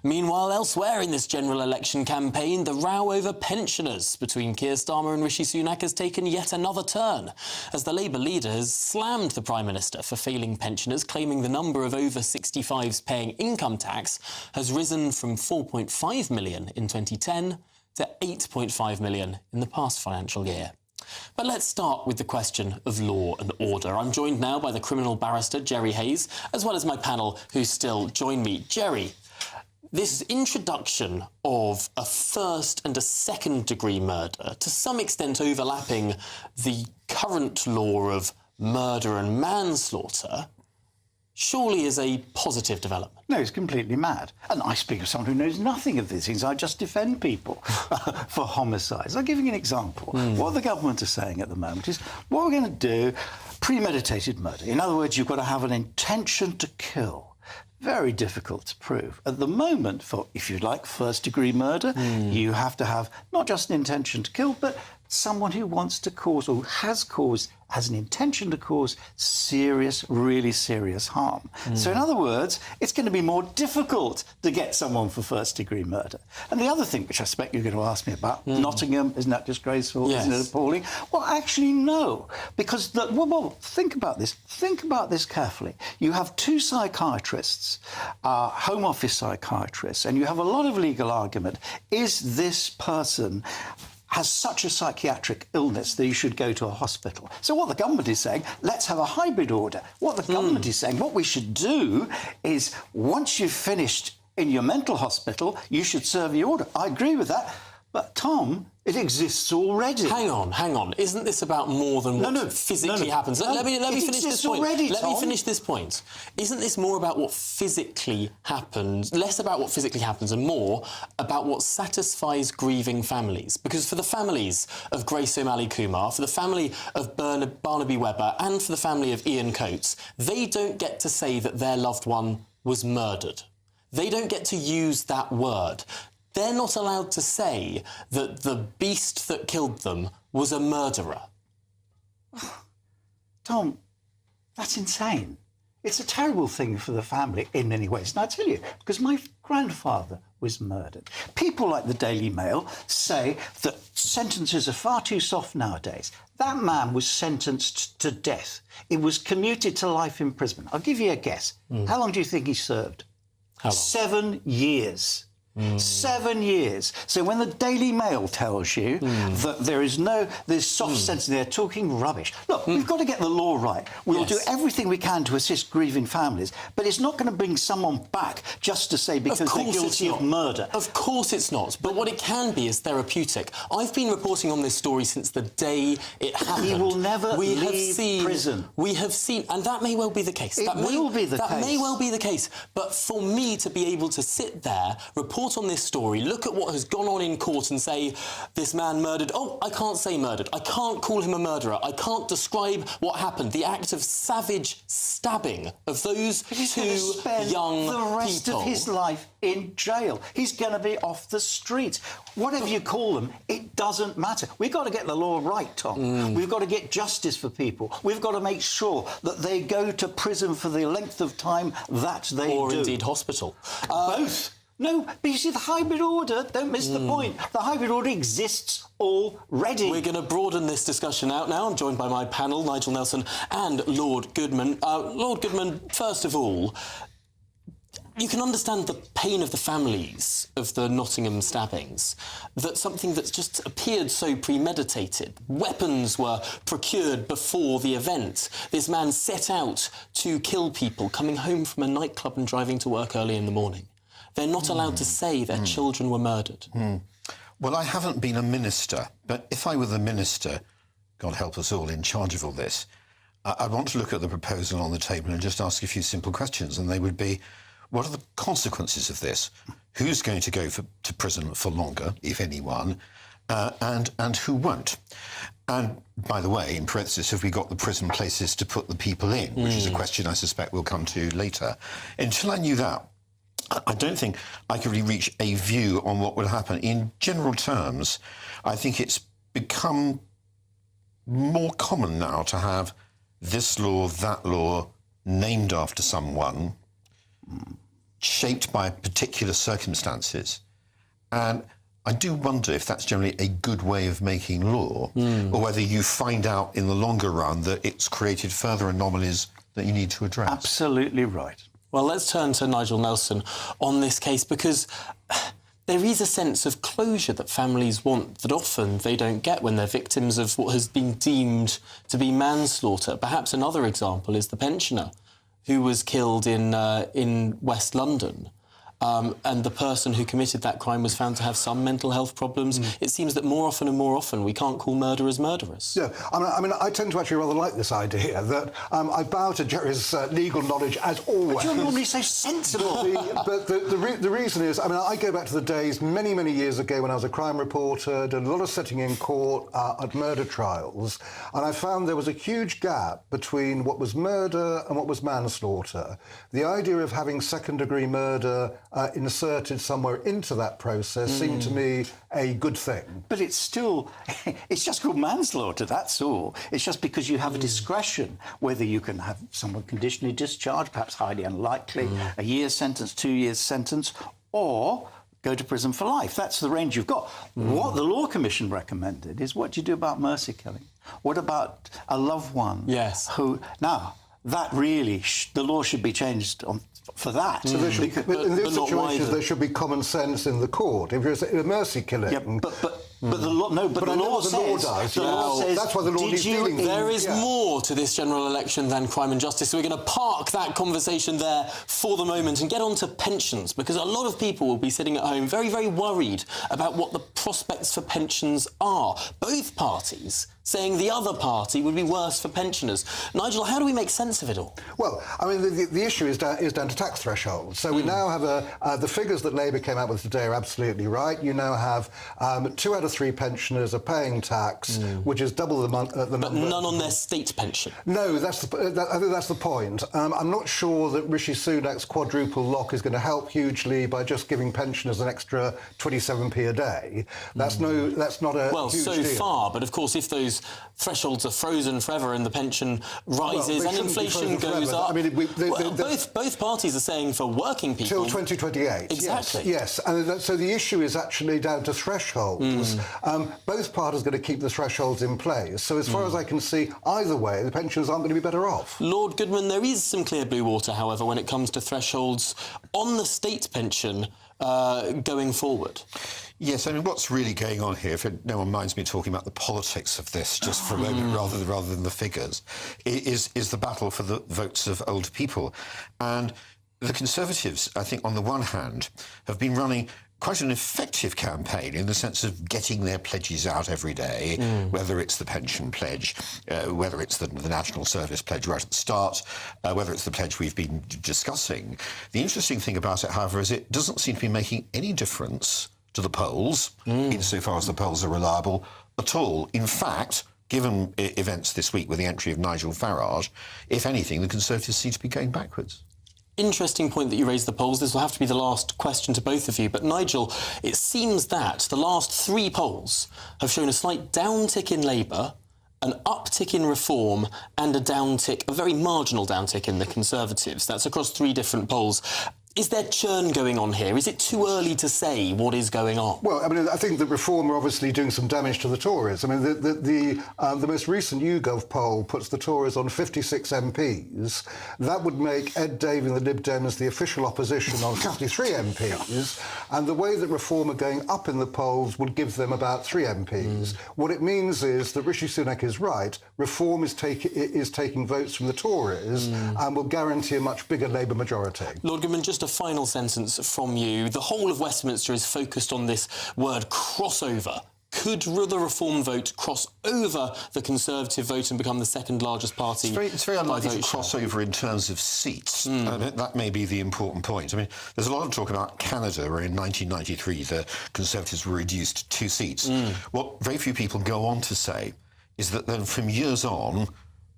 Meanwhile, elsewhere in this general election campaign, the row over pensioners between Keir Starmer and Rishi Sunak has taken yet another turn, as the Labour leader has slammed the Prime Minister for failing pensioners, claiming the number of over 65s paying income tax has risen from 4.5 million in 2010 to 8.5 million in the past financial year. But let's start with the question of law and order. I'm joined now by the criminal barrister Jerry Hayes, as well as my panel who still join me. Jerry, this introduction of a first and a second degree murder, to some extent overlapping the current law of murder and manslaughter, surely is a positive development. No, it's completely mad. And I speak of someone who knows nothing of these things. I just defend people for homicides. I'll give you an example. What the government is saying at the moment is, what we're going to do, premeditated murder. In other words, you've got to have an intention to kill. Very difficult to prove. At the moment, for, if you like, first-degree murder, you have to have not just an intention to kill, but someone who wants to cause or has an intention to cause serious, really serious harm. So in other words, it's going to be more difficult to get someone for first-degree murder. And the other thing, which I expect you're going to ask me about, Nottingham, isn't that disgraceful? Yes. Isn't it appalling? Well, actually, no. Because, think about this. Think about this carefully. You have two psychiatrists, Home Office psychiatrists, and you have a lot of legal argument. Is this person has such a psychiatric illness that you should go to a hospital? So what the government is saying, let's have a hybrid order. What the government is saying, what we should do is, once you've finished in your mental hospital, you should serve the order. I agree with that. But, Tom, it exists already. Hang on. Isn't this about more than what physically happens? Let me finish this point. Let me finish this point. Isn't this more about what physically happens, less about what physically happens and more about what satisfies grieving families? Because for the families of Grace O'Malley Kumar, for the family of Barnaby Webber and for the family of Ian Coates, they don't get to say that their loved one was murdered. They don't get to use that word. They're not allowed to say that the beast that killed them was a murderer. Tom, that's insane. It's a terrible thing for the family in many ways. And I tell you, because my grandfather was murdered. People like the Daily Mail say that sentences are far too soft nowadays. That man was sentenced to death. It was commuted to life imprisonment. I'll give you a guess. How long do you think he served? How long? 7 years. 7 years. So when the Daily Mail tells you that there's soft sense, they're talking rubbish. Look, we've got to get the law right. We'll do everything we can to assist grieving families, but it's not going to bring someone back just to say because they're guilty of murder. Of course it's not. But what it can be is therapeutic. I've been reporting on this story since the day it happened. He will never leave prison. We have seen, and that may well be the case. That will be the case. That may well be the case. But for me to be able to sit there, report on this story, look at what has gone on in court and say, this man murdered. Oh, I can't say murdered. I can't call him a murderer. I can't describe what happened. The act of savage stabbing of those two young people. The rest of his life in jail. He's going to be off the streets. Whatever you call them, it doesn't matter. We've got to get the law right, Tom. We've got to get justice for people. We've got to make sure that they go to prison for the length of time that they do. Or indeed hospital. Both. No, but you see, the hybrid order, don't miss the point, the hybrid order exists already. We're going to broaden this discussion out now. I'm joined by my panel, Nigel Nelson and Lord Goodman. Lord Goodman, first of all, you can understand the pain of the families of the Nottingham stabbings, that something that's just appeared so premeditated. Weapons were procured before the event. This man set out to kill people, coming home from a nightclub and driving to work early in the morning. They're not allowed to say their children were murdered. Well, I haven't been a minister, but if I were the minister, God help us all, in charge of all this, I want to look at the proposal on the table and just ask a few simple questions, and they would be, what are the consequences of this? Who's going to go to prison for longer, if anyone, and who won't? And, by the way, in parenthesis, have we got the prison places to put the people in, which is a question I suspect we'll come to later. Until I knew that, I don't think I could really reach a view on what would happen. In general terms, I think it's become more common now to have this law, that law, named after someone, shaped by particular circumstances. And I do wonder if that's generally a good way of making law, or whether you find out in the longer run that it's created further anomalies that you need to address. Absolutely right. Well, let's turn to Nigel Nelson on this case, because there is a sense of closure that families want that often they don't get when they're victims of what has been deemed to be manslaughter. Perhaps another example is the pensioner who was killed in West London. And the person who committed that crime was found to have some mental health problems. It seems that more often and more often we can't call murderers murderers. Yeah, I mean, I tend to actually rather like this idea that I bow to Jerry's legal knowledge as always. But you're normally so sensible. But the reason is, I mean, I go back to the days many, many years ago when I was a crime reporter, did a lot of sitting in court at murder trials, and I found there was a huge gap between what was murder and what was manslaughter. The idea of having second-degree murder inserted somewhere into that process seemed to me a good thing. But it's still, it's just called manslaughter, that's all. It's just because you have a discretion whether you can have someone conditionally discharged, perhaps highly unlikely, a year's sentence, 2 years sentence, or go to prison for life. That's the range you've got. What the Law Commission recommended is, what do you do about mercy killing? What about a loved one? Yes. Who, now, that really, the law should be changed for that. So there should, in these situations, there should be common sense in the court. If you're a mercy killing... Yeah, but the law, no, but the law says... The law says, that's why the law needs dealing with. There is more to this general election than crime and justice, so we're going to park that conversation there for the moment and get on to pensions, because a lot of people will be sitting at home very, very worried about what the prospects for pensions are. Both parties saying the other party would be worse for pensioners. Nigel, how do we make sense of it all? Well, I mean, the issue is down to tax thresholds. So we now have the figures that Labour came out with today are absolutely right. You now have 2 out of 3 pensioners are paying tax, which is double the number. But none on their state pension. No, I think that's the point. I'm not sure that Rishi Sunak's quadruple lock is going to help hugely by just giving pensioners an extra 27p a day. That's not a huge deal. Far, but of course, if those thresholds are frozen forever and the pension rises and inflation goes up. I mean, both parties are saying for working people... Till 2028. Exactly. Yes. And so the issue is actually down to thresholds. Both parties are going to keep the thresholds in place. So as far as I can see, either way, the pensioners aren't going to be better off. Lord Goodman, there is some clear blue water, however, when it comes to thresholds on the state pension going forward. Yes, I mean, what's really going on here, if no one minds me talking about the politics of this just for a moment rather than the figures, is the battle for the votes of older people. And the Conservatives, I think, on the one hand, have been running quite an effective campaign in the sense of getting their pledges out every day, whether it's the pension pledge, whether it's the National Service pledge right at the start, whether it's the pledge we've been discussing. The interesting thing about it, however, is it doesn't seem to be making any difference to the polls, insofar as the polls are reliable, at all. In fact, given events this week with the entry of Nigel Farage, if anything, the Conservatives seem to be going backwards. Interesting point that you raised the polls. This will have to be the last question to both of you. But, Nigel, it seems that the last 3 polls have shown a slight downtick in Labour, an uptick in Reform and a very marginal downtick in the Conservatives. That's across 3 different polls. Is there churn going on here? Is it too early to say what is going on? Well, I mean, I think that Reform are obviously doing some damage to the Tories. I mean, the most recent YouGov poll puts the Tories on 56 MPs. That would make Ed Davey and the Lib Dems the official opposition on 53 MPs. And the way that Reform are going up in the polls would give them about 3 MPs. What it means is that Rishi Sunak is right. Reform is taking votes from the Tories and will guarantee a much bigger Labour majority. Lord Goodman, just a final sentence from you. The whole of Westminster is focused on this word crossover. Could the Reform vote cross over the Conservative vote and become the second largest party? It's very unlikely to cross over in terms of seats. I mean, that may be the important point. I mean, there's a lot of talk about Canada, where in 1993 the Conservatives were reduced to 2 seats. What very few people go on to say is that then from years on,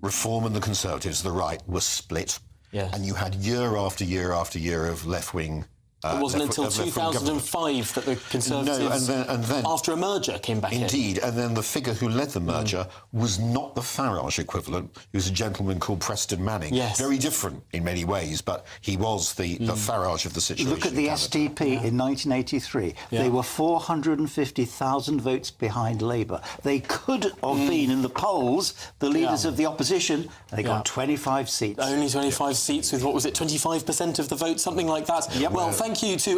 Reform and the Conservatives, the right, were split. Yes. And you had year after year after year of left-wing... it wasn't until 2005 that the Conservatives, and then, after a merger, came back in. Indeed, and then the figure who led the merger was not the Farage equivalent. He was a gentleman called Preston Manning. Yes. Very different in many ways, but he was the Farage of the situation. Look at the SDP in 1983. They were 450,000 votes behind Labour. They could have been in the polls the leaders of the opposition. They got 25 seats. Only 25 seats with, what was it, 25% of the vote, something like that? Yep. Well, thank you to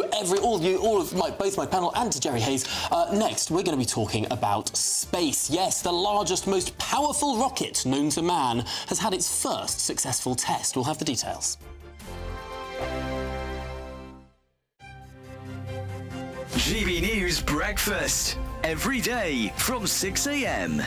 both my panel and to Jerry Hayes. Next, we're going to be talking about space. Yes, the largest, most powerful rocket known to man has had its first successful test. We'll have the details. GB News Breakfast. Every day from 6 a.m.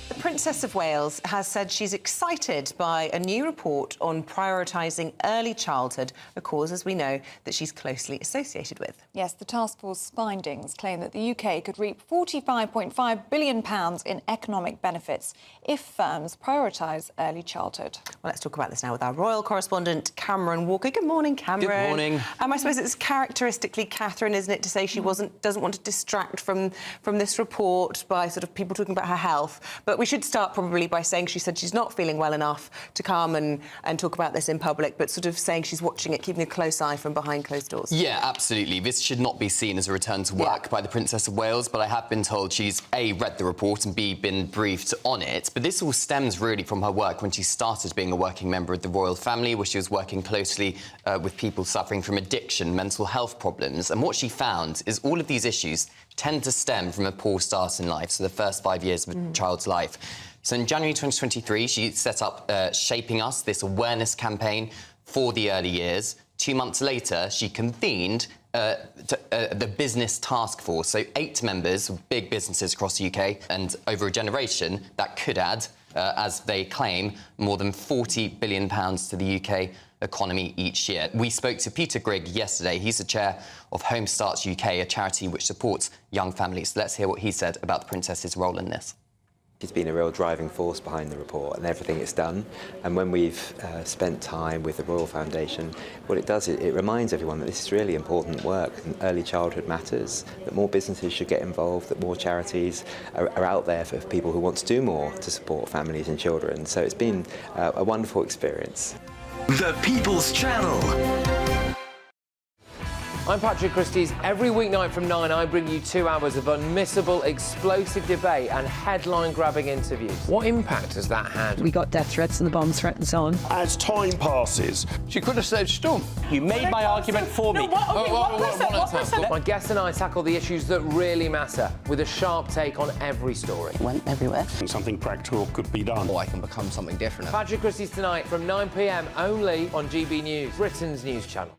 The Princess of Wales has said she's excited by a new report on prioritising early childhood, a cause, as we know, that she's closely associated with. Yes, the task force findings claim that the UK could reap £45.5 billion in economic benefits if firms prioritise early childhood. Well, let's talk about this now with our royal correspondent, Cameron Walker. Good morning, Cameron. Good morning. I suppose it's characteristically Catherine, isn't it, to say she doesn't want to distract from this report by sort of people talking about her health. But we should start probably by saying she said she's not feeling well enough to come and talk about this in public, but sort of saying she's watching it, keeping a close eye from behind closed doors. Yeah, absolutely. This should not be seen as a return to work by the Princess of Wales, but I have been told she's A, read the report and B, been briefed on it. But this all stems really from her work when she started being a working member of the royal family, where she was working closely with people suffering from addiction, mental health problems. And what she found is all of these issues tend to stem from a poor start in life, so the first 5 years of a child's life. So in January 2023, she set up Shaping Us, this awareness campaign for the early years. 2 months later, she convened the Business Task Force, so 8 members of big businesses across the UK, and over a generation, that could add, as they claim, more than £40 billion to the UK economy each year. We spoke to Peter Grigg yesterday. He's the chair of Home Starts UK, a charity which supports young families. Let's hear what he said about the Princess's role in this. She's been a real driving force behind the report and everything it's done. And when we've spent time with the Royal Foundation, what it does, it reminds everyone that this is really important work and early childhood matters, that more businesses should get involved, that more charities are out there for people who want to do more to support families and children. So it's been a wonderful experience. The People's Channel. I'm Patrick Christie's. Every weeknight from 9, I bring you 2 hours of unmissable, explosive debate and headline-grabbing interviews. What impact has that had? We got death threats and the bomb threats on. As time passes, She could have said Storm. you made my argument for me. My guest and I tackle the issues that really matter, with a sharp take on every story. Went everywhere. Something practical could be done. Or I can become something different. Patrick Christie's tonight from 9 p.m. only on GB News, Britain's news channel.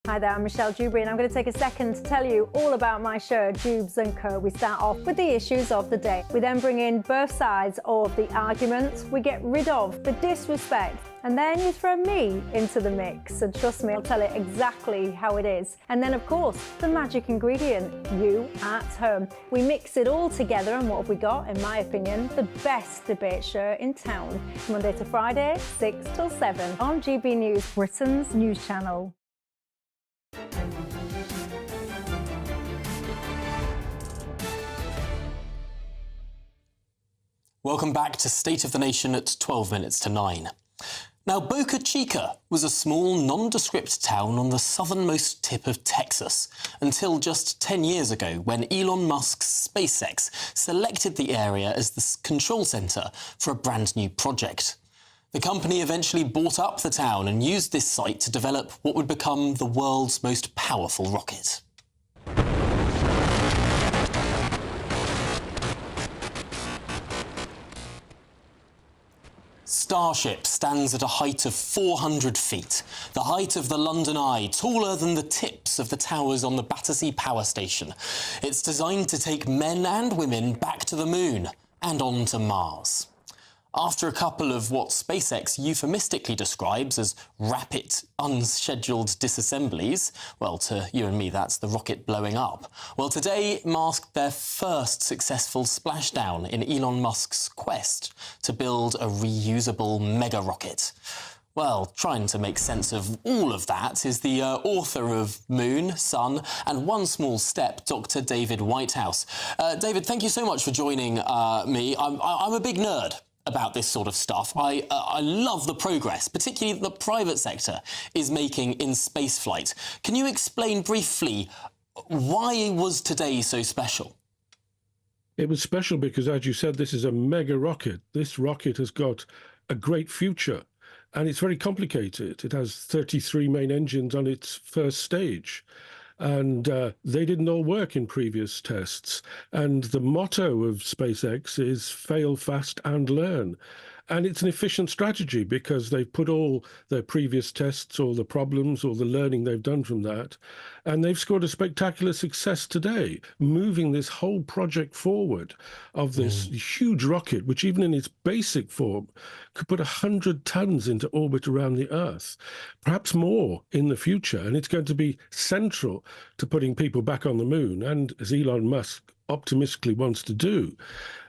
Hi there, I'm Michelle Dewberry and I'm going to take a second to tell you all about my show, Dubes & Co. We start off with the issues of the day. We then bring in both sides of the arguments. We get rid of the disrespect. And then you throw me into the mix. And trust me, I'll tell it exactly how it is. And then, of course, the magic ingredient, you at home. We mix it all together and what have we got, in my opinion, the best debate show in town. Monday to Friday, 6 till 7 on GB News, Britain's news channel. Welcome back to State of the Nation at 12 minutes to 9. Now, Boca Chica was a small, nondescript town on the southernmost tip of Texas until just 10 years ago when Elon Musk's SpaceX selected the area as the control centre for a brand new project. The company eventually bought up the town and used this site to develop what would become the world's most powerful rocket. Starship stands at a height of 400 feet, the height of the London Eye, taller than the tips of the towers on the Battersea Power Station. It's designed to take men and women back to the moon and on to Mars. After a couple of what SpaceX euphemistically describes as rapid, unscheduled disassemblies, well, to you and me, that's the rocket blowing up. Well, today marked their first successful splashdown in Elon Musk's quest to build a reusable mega rocket. Well, trying to make sense of all of that is the author of Moon, Sun and One Small Step, Dr. David Whitehouse. David, thank you so much for joining me. I'm a big nerd about this sort of stuff. I love the progress, particularly the private sector is making in spaceflight. Can you explain briefly why was today so special? It was special because, as you said, this is a mega rocket. This rocket has got a great future, and it's very complicated. It has 33 main engines on its first stage. And they didn't all work in previous tests. And the motto of SpaceX is fail fast and learn. And it's an efficient strategy because they've put all their previous tests, all the problems, all the learning they've done from that, and they've scored a spectacular success today, moving this whole project forward of this huge rocket, which even in its basic form could put 100 tons into orbit around the Earth, perhaps more in the future. And it's going to be central to putting people back on the moon. And as Elon Musk optimistically wants to do,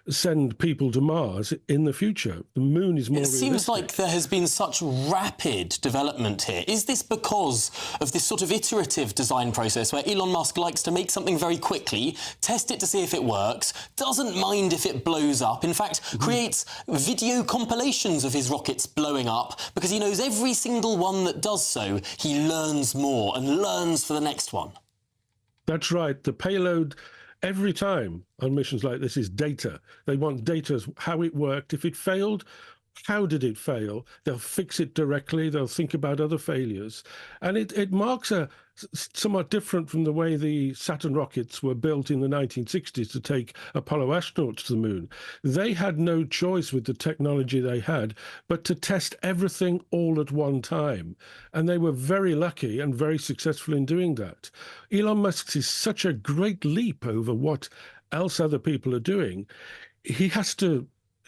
send people to Mars in the future. The moon is more realistic. It seems like there has been such rapid development here. Is this because of this sort of iterative design process where Elon Musk likes to make something very quickly, test it to see if it works, doesn't mind if it blows up, in fact, creates video compilations of his rockets blowing up because he knows every single one that does so, he learns more and learns for the next one? That's right. The payload every time on missions like this is data. They want data as how it worked. If it failed, how did it fail? They'll fix it directly. They'll think about other failures. And it marks a somewhat different from the way the Saturn rockets were built in the 1960s to take Apollo astronauts to the moon. They had no choice with the technology they had but to test everything all at one time. And they were very lucky and very successful in doing that. Elon Musk is such a great leap over what else other people are doing. He has to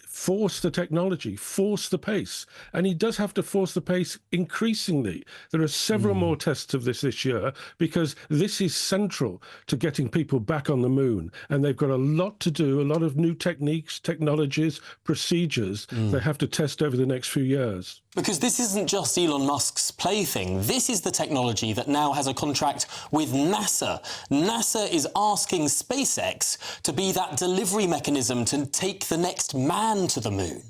force the technology, force the pace. And he does have to force the pace increasingly. There are several more tests of this year because this is central to getting people back on the moon. And they've got a lot to do, a lot of new techniques, technologies, procedures they have to test over the next few years. Because this isn't just Elon Musk's plaything. This is the technology that now has a contract with NASA. NASA is asking SpaceX to be that delivery mechanism to take the next man to the moon.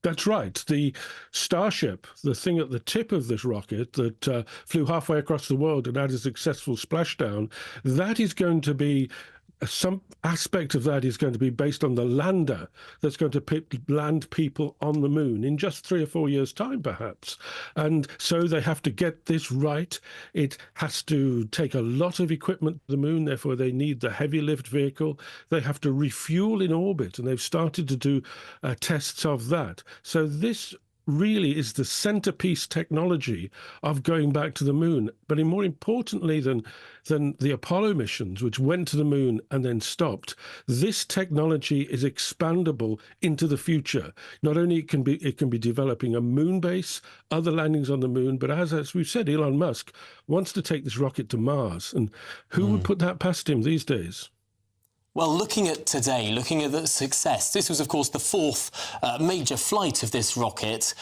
That's right. The Starship, the thing at the tip of this rocket that flew halfway across the world and had a successful splashdown, that is going to be some aspect of that is going to be based on the lander that's going to land people on the moon in just 3 or 4 years' time, perhaps. And so they have to get this right. It has to take a lot of equipment to the moon, therefore they need the heavy lift vehicle. They have to refuel in orbit, and they've started to do tests of that. So this really is the centerpiece technology of going back to the moon. But more importantly than the Apollo missions, which went to the moon and then stopped, this technology is expandable into the future. Not only it can be developing a moon base, other landings on the moon, but as we've said, Elon Musk wants to take this rocket to Mars. And who would put that past him these days? Well, looking at today, looking at the success, this was, of course, the fourth major flight of this rocket.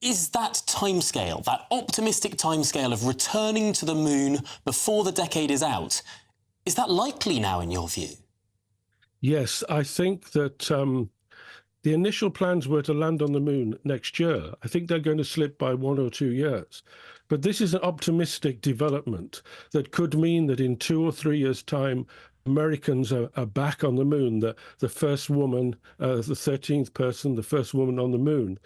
Is that timescale, that optimistic timescale of returning to the moon before the decade is out, is that likely now in your view? Yes, I think that the initial plans were to land on the moon next year. I think they're going to slip by 1 or 2 years. But this is an optimistic development that could mean that in 2 or 3 years' time, Americans are back on the moon, the first woman, the 13th person, the first woman on the moon.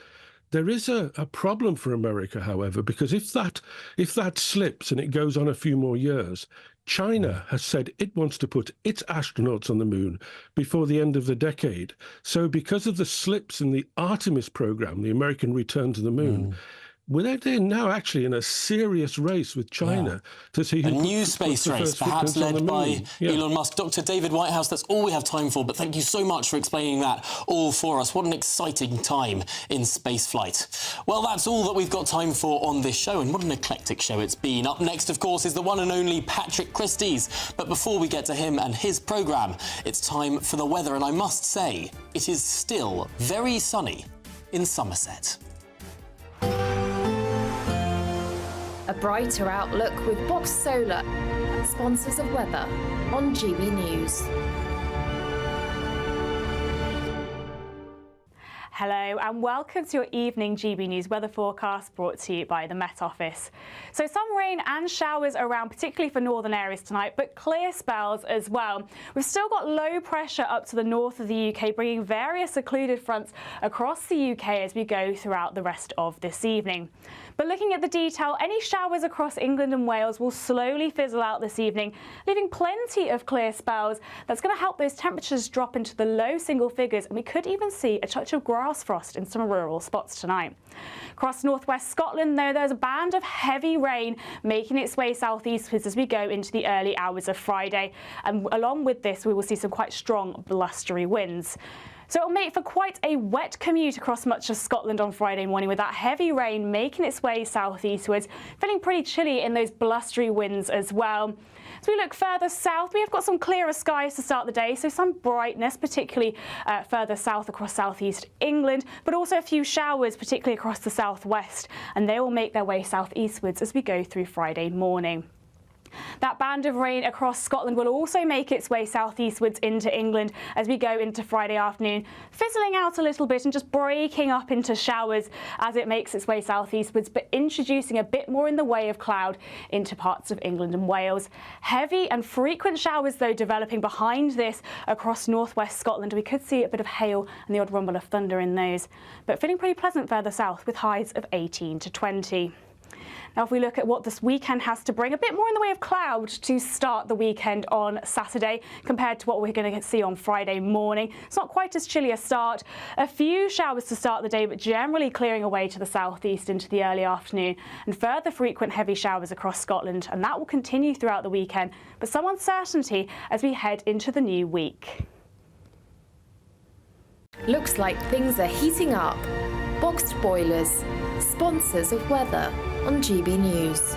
There is a problem for America, however, because if that slips and it goes on a few more years, China has said it wants to put its astronauts on the moon before the end of the decade. So because of the slips in the Artemis program, the American return to the moon, they're now actually in a serious race with China to see who a new space race, perhaps led by Elon Musk. Dr. David Whitehouse, that's all we have time for, but thank you so much for explaining that all for us. What an exciting time in spaceflight. Well, that's all that we've got time for on this show, and what an eclectic show it's been. Up next, of course, is the one and only Patrick Christys. But before we get to him and his programme, it's time for the weather, and I must say, it is still very sunny in Somerset. A brighter outlook with Box Solar, sponsors of weather on GB News. Hello and welcome to your evening GB News weather forecast brought to you by the Met Office. So some rain and showers around, particularly for northern areas tonight, but clear spells as well. We've still got low pressure up to the north of the UK, bringing various occluded fronts across the UK as we go throughout the rest of this evening. But looking at the detail, any showers across England and Wales will slowly fizzle out this evening, leaving plenty of clear spells. That's going to help those temperatures drop into the low single figures, and we could even see a touch of grass frost in some rural spots tonight. Across northwest Scotland, though, there's a band of heavy rain making its way southeastwards as we go into the early hours of Friday. And along with this, we will see some quite strong blustery winds. So it'll make for quite a wet commute across much of Scotland on Friday morning, with that heavy rain making its way southeastwards, feeling pretty chilly in those blustery winds as well. As we look further south, we have got some clearer skies to start the day, so some brightness, particularly further south across southeast England, but also a few showers, particularly across the southwest, and they will make their way southeastwards as we go through Friday morning. That band of rain across Scotland will also make its way southeastwards into England as we go into Friday afternoon, fizzling out a little bit and just breaking up into showers as it makes its way southeastwards, but introducing a bit more in the way of cloud into parts of England and Wales. Heavy and frequent showers, though, developing behind this across northwest Scotland. We could see a bit of hail and the odd rumble of thunder in those, but feeling pretty pleasant further south with highs of 18 to 20. Now, if we look at what this weekend has to bring, a bit more in the way of cloud to start the weekend on Saturday compared to what we're going to see on Friday morning. It's not quite as chilly a start. A few showers to start the day, but generally clearing away to the southeast into the early afternoon, and further frequent heavy showers across Scotland, and that will continue throughout the weekend, but some uncertainty as we head into the new week. Looks like things are heating up. Boxed boilers, sponsors of weather on GB News.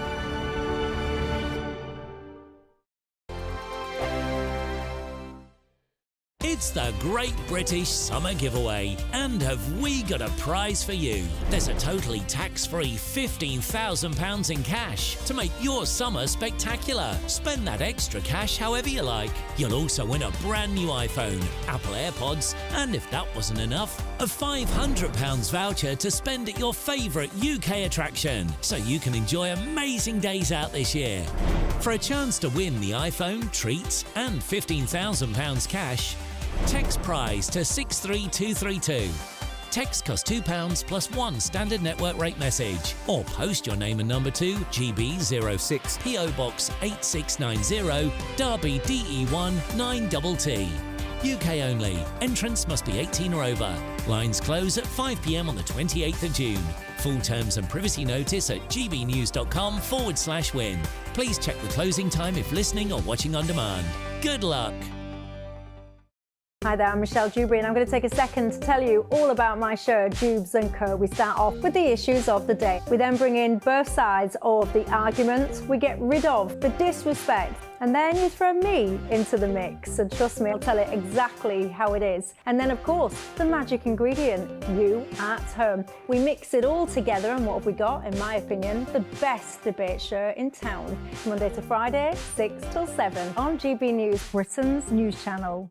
It's the Great British Summer Giveaway, and have we got a prize for you? There's a totally tax-free £15,000 in cash to make your summer spectacular. Spend that extra cash however you like. You'll also win a brand new iPhone, Apple AirPods, and if that wasn't enough, a £500 voucher to spend at your favourite UK attraction, so you can enjoy amazing days out this year. For a chance to win the iPhone, treats, and £15,000 cash, text prize to 63232. Text costs £2 plus one standard network rate message, or post your name and number to GB06 PO Box 8690 Derby DE1 9TT. UK only. Entrance must be 18 or over. Lines close at 5 p.m. on the 28th of June. Full terms and privacy notice at gbnews.com/win. Please check the closing time if listening or watching on demand. Good luck. Hi there, I'm Michelle Dewberry, and I'm going to take a second to tell you all about my show, Jubes & Co. We start off with the issues of the day. We then bring in both sides of the argument. We get rid of the disrespect, and then you throw me into the mix. And trust me, I'll tell it exactly how it is. And then, of course, the magic ingredient, you at home. We mix it all together, and what have we got? In my opinion, the best debate show in town. Monday to Friday, 6 till 7 on GB News, Britain's news channel.